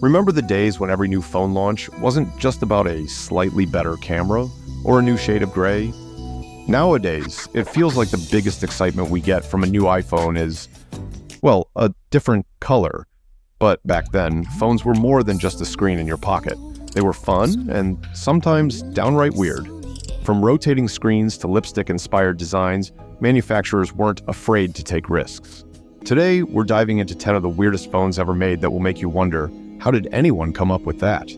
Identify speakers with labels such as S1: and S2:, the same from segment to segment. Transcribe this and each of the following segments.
S1: Remember the days when every new phone launch wasn't just about a slightly better camera or a new shade of gray? Nowadays, it feels like the biggest excitement we get from a new iPhone is, well, a different color. But back then, phones were more than just a screen in your pocket. They were fun and sometimes downright weird. From rotating screens to lipstick-inspired designs, manufacturers weren't afraid to take risks. Today, we're diving into 10 of the weirdest phones ever made that will make you wonder, how did anyone come up with that?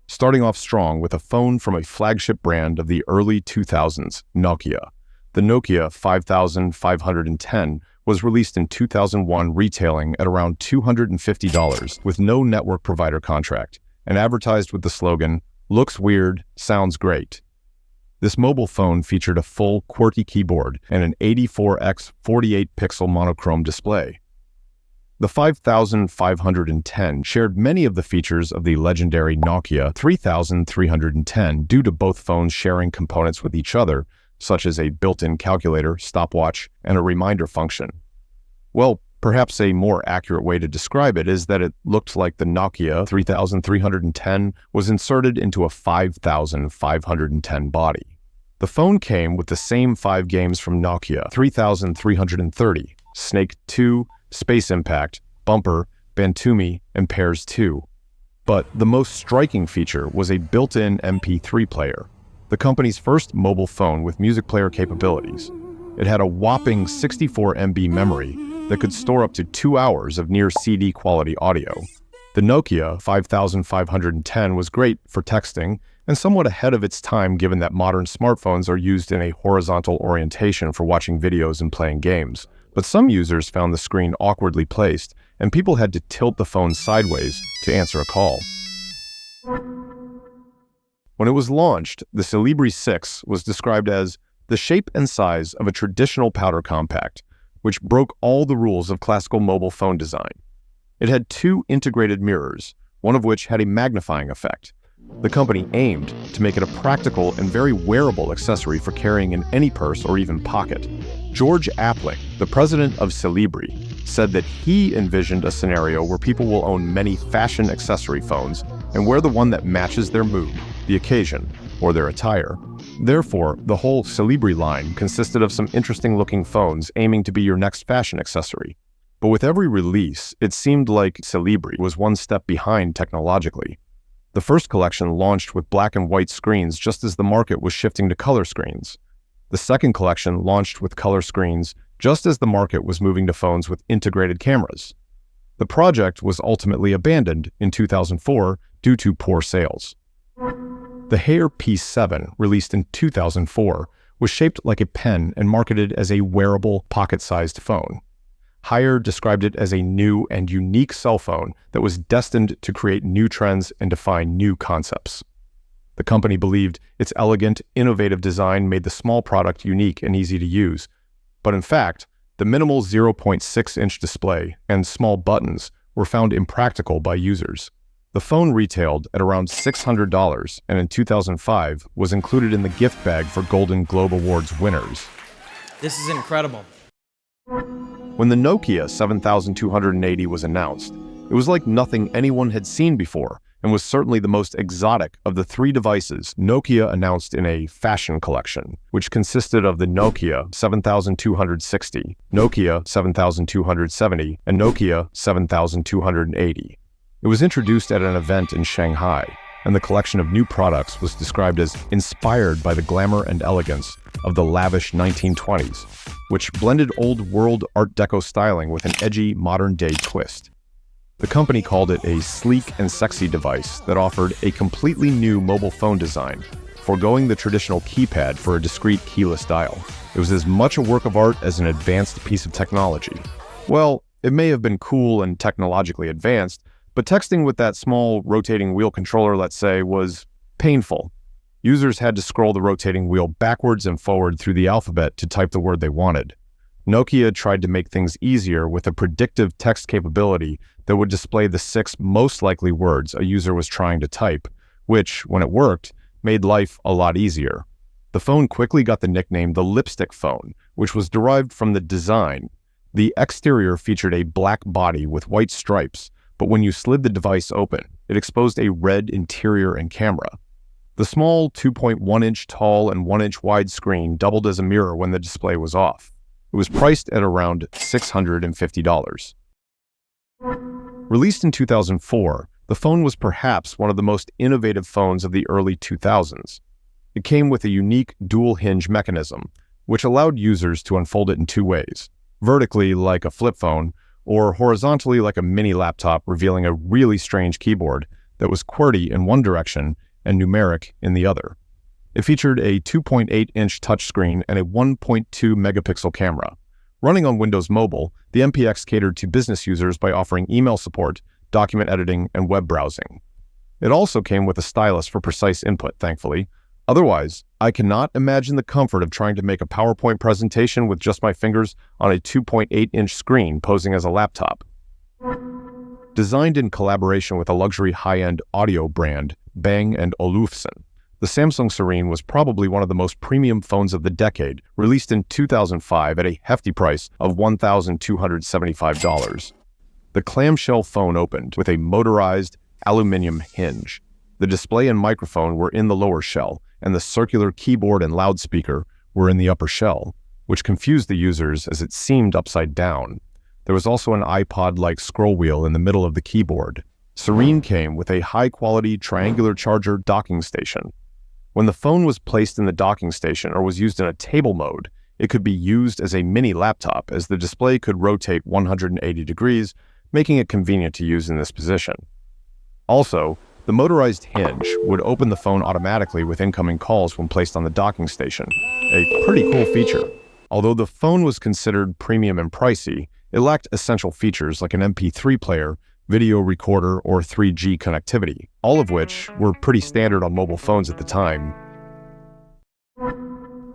S1: Starting off strong with a phone from a flagship brand of the early 2000s, Nokia. The Nokia 5510 was released in 2001, retailing at around $250 with no network provider contract, and advertised with the slogan, "Looks weird, sounds great." This mobile phone featured a full QWERTY keyboard and an 84x 48-pixel monochrome display. The 5510 shared many of the features of the legendary Nokia 3310 due to both phones sharing components with each other, such as a built-in calculator, stopwatch, and a reminder function. Well, perhaps a more accurate way to describe it is that it looked like the Nokia 3310 was inserted into a 5510 body. The phone came with the same 5 games from Nokia 3330, Snake 2, Space Impact, Bumper, Bantumi, and Pairs 2. But the most striking feature was a built-in MP3 player, the company's first mobile phone with music player capabilities. It had a whopping 64 MB memory that could store up to 2 hours of near CD quality audio. The Nokia 5510 was great for texting and somewhat ahead of its time given that modern smartphones are used in a horizontal orientation for watching videos and playing games. But some users found the screen awkwardly placed, and people had to tilt the phone sideways to answer a call. When it was launched, the Xelibri 6 was described as the shape and size of a traditional powder compact, which broke all the rules of classical mobile phone design. It had 2 integrated mirrors, one of which had a magnifying effect. The company aimed to make it a practical and very wearable accessory for carrying in any purse or even pocket. George Appling, the president of Xelibri, said that he envisioned a scenario where people will own many fashion accessory phones and wear the one that matches their mood, the occasion, or their attire. Therefore, the whole Xelibri line consisted of some interesting-looking phones aiming to be your next fashion accessory. But with every release, it seemed like Xelibri was one step behind technologically. The first collection launched with black and white screens just as the market was shifting to color screens. The second collection launched with color screens just as the market was moving to phones with integrated cameras. The project was ultimately abandoned in 2004 due to poor sales. The Haier P7, released in 2004, was shaped like a pen and marketed as a wearable, pocket-sized phone. Haier described it as a new and unique cell phone that was destined to create new trends and define new concepts. The company believed its elegant, innovative design made the small product unique and easy to use. But in fact, the minimal 0.6-inch display and small buttons were found impractical by users. The phone retailed at around $600 and in 2005 was included in the gift bag for Golden Globe Awards winners.
S2: This is incredible.
S1: When the Nokia 7280 was announced, it was like nothing anyone had seen before and was certainly the most exotic of the 3 devices Nokia announced in a fashion collection, which consisted of the Nokia 7260, Nokia 7270, and Nokia 7280. It was introduced at an event in Shanghai, and the collection of new products was described as inspired by the glamour and elegance of the lavish 1920s, which blended old world Art Deco styling with an edgy modern-day twist. The company called it a sleek and sexy device that offered a completely new mobile phone design, foregoing the traditional keypad for a discrete keyless dial. It was as much a work of art as an advanced piece of technology. Well, it may have been cool and technologically advanced, but texting with that small rotating wheel controller, let's say, was painful. Users had to scroll the rotating wheel backwards and forward through the alphabet to type the word they wanted. Nokia tried to make things easier with a predictive text capability that would display the 6 most likely words a user was trying to type, which, when it worked, made life a lot easier. The phone quickly got the nickname the lipstick phone, which was derived from the design. The exterior featured a black body with white stripes, but when you slid the device open, it exposed a red interior and camera. The small 2.1-inch tall and 1-inch wide screen doubled as a mirror when the display was off. It was priced at around $650. Released in 2004, the phone was perhaps one of the most innovative phones of the early 2000s. It came with a unique dual-hinge mechanism, which allowed users to unfold it in two ways, vertically like a flip phone, or horizontally like a mini laptop, revealing a really strange keyboard that was QWERTY in one direction and numeric in the other. It featured a 2.8-inch touchscreen and a 1.2 megapixel camera. Running on Windows Mobile, the MPX catered to business users by offering email support, document editing, and web browsing. It also came with a stylus for precise input, thankfully. Otherwise, I cannot imagine the comfort of trying to make a PowerPoint presentation with just my fingers on a 2.8-inch screen posing as a laptop. Designed in collaboration with a luxury high-end audio brand, Bang & Olufsen, the Samsung Serene was probably one of the most premium phones of the decade, released in 2005 at a hefty price of $1,275. The clamshell phone opened with a motorized aluminum hinge. The display and microphone were in the lower shell, and the circular keyboard and loudspeaker were in the upper shell, which confused the users as it seemed upside down. There was also an iPod-like scroll wheel in the middle of the keyboard. Serene came with a high-quality triangular charger docking station. When the phone was placed in the docking station or was used in a table mode, it could be used as a mini laptop as the display could rotate 180 degrees, making it convenient to use in this position. Also, the motorized hinge would open the phone automatically with incoming calls when placed on the docking station, a pretty cool feature. Although the phone was considered premium and pricey, it lacked essential features like an MP3 player, video recorder, or 3G connectivity, all of which were pretty standard on mobile phones at the time.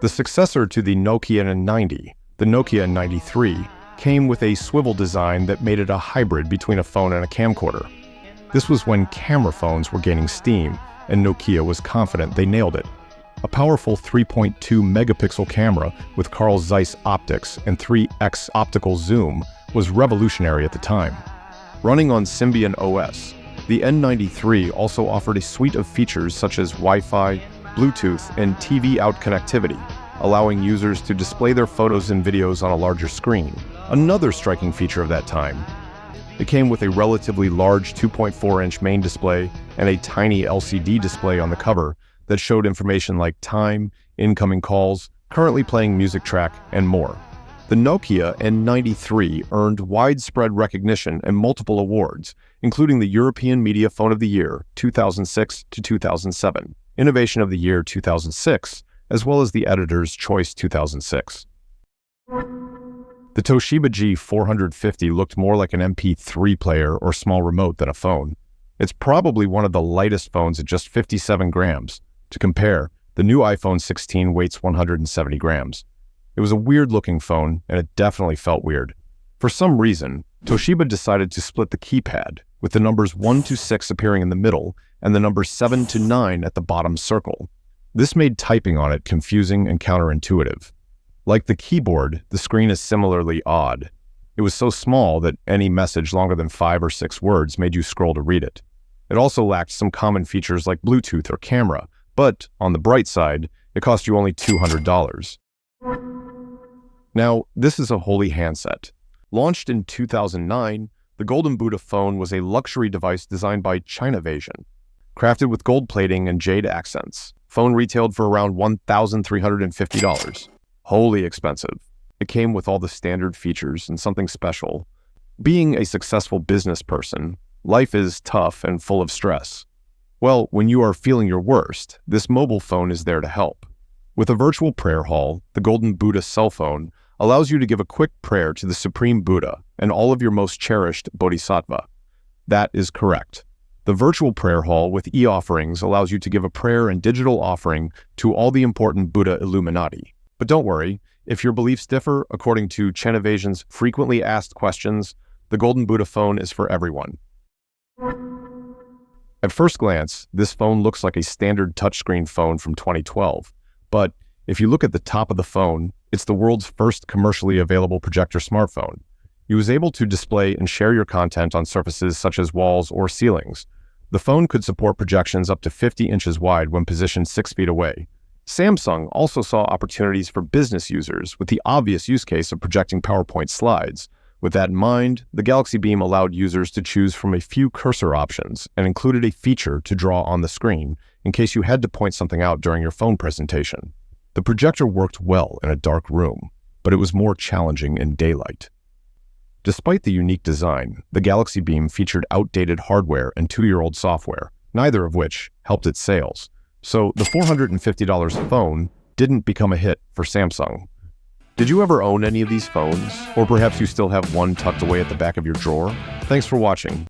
S1: The successor to the Nokia N90, the Nokia N93, came with a swivel design that made it a hybrid between a phone and a camcorder. This was when camera phones were gaining steam, and Nokia was confident they nailed it. A powerful 3.2 megapixel camera with Carl Zeiss optics and 3x optical zoom was revolutionary at the time. Running on Symbian OS, the N93 also offered a suite of features such as Wi-Fi, Bluetooth, and TV out connectivity, allowing users to display their photos and videos on a larger screen. Another striking feature of that time. It came with a relatively large 2.4-inch main display and a tiny LCD display on the cover that showed information like time, incoming calls, currently playing music track, and more. The Nokia N93 earned widespread recognition and multiple awards, including the European Media Phone of the Year 2006 to 2007, Innovation of the Year 2006, as well as the Editor's Choice 2006. The Toshiba G450 looked more like an MP3 player or small remote than a phone. It's probably one of the lightest phones at just 57 grams. To compare, the new iPhone 16 weighs 170 grams. It was a weird-looking phone, and it definitely felt weird. For some reason, Toshiba decided to split the keypad, with the numbers 1 to 6 appearing in the middle and the numbers 7 to 9 at the bottom circle. This made typing on it confusing and counterintuitive. Like the keyboard, the screen is similarly odd. It was so small that any message longer than 5 or 6 words made you scroll to read it. It also lacked some common features like Bluetooth or camera, but on the bright side, it cost you only $200. Now, this is a holy handset. Launched in 2009, the Golden Buddha phone was a luxury device designed by Chinavision. Crafted with gold plating and jade accents, phone retailed for around $1,350. Wholly expensive. It came with all the standard features and something special. Being a successful business person, life is tough and full of stress. Well, when you are feeling your worst, this mobile phone is there to help. With a virtual prayer hall, the Golden Buddha cell phone allows you to give a quick prayer to the Supreme Buddha and all of your most cherished bodhisattva. That is correct. The virtual prayer hall with e-offerings allows you to give a prayer and digital offering to all the important Buddha Illuminati. But don't worry, if your beliefs differ, according to Chinavision's frequently asked questions, the Golden Buddha phone is for everyone. At first glance, this phone looks like a standard touchscreen phone from 2012, but if you look at the top of the phone, it's the world's first commercially available projector smartphone. It was able to display and share your content on surfaces such as walls or ceilings. The phone could support projections up to 50 inches wide when positioned 6 feet away. Samsung also saw opportunities for business users with the obvious use case of projecting PowerPoint slides. With that in mind, the Galaxy Beam allowed users to choose from a few cursor options and included a feature to draw on the screen in case you had to point something out during your phone presentation. The projector worked well in a dark room, but it was more challenging in daylight. Despite the unique design, the Galaxy Beam featured outdated hardware and 2-year-old software, neither of which helped its sales. So the $450 phone didn't become a hit for Samsung. Did you ever own any of these phones? Or perhaps you still have one tucked away at the back of your drawer? Thanks for watching.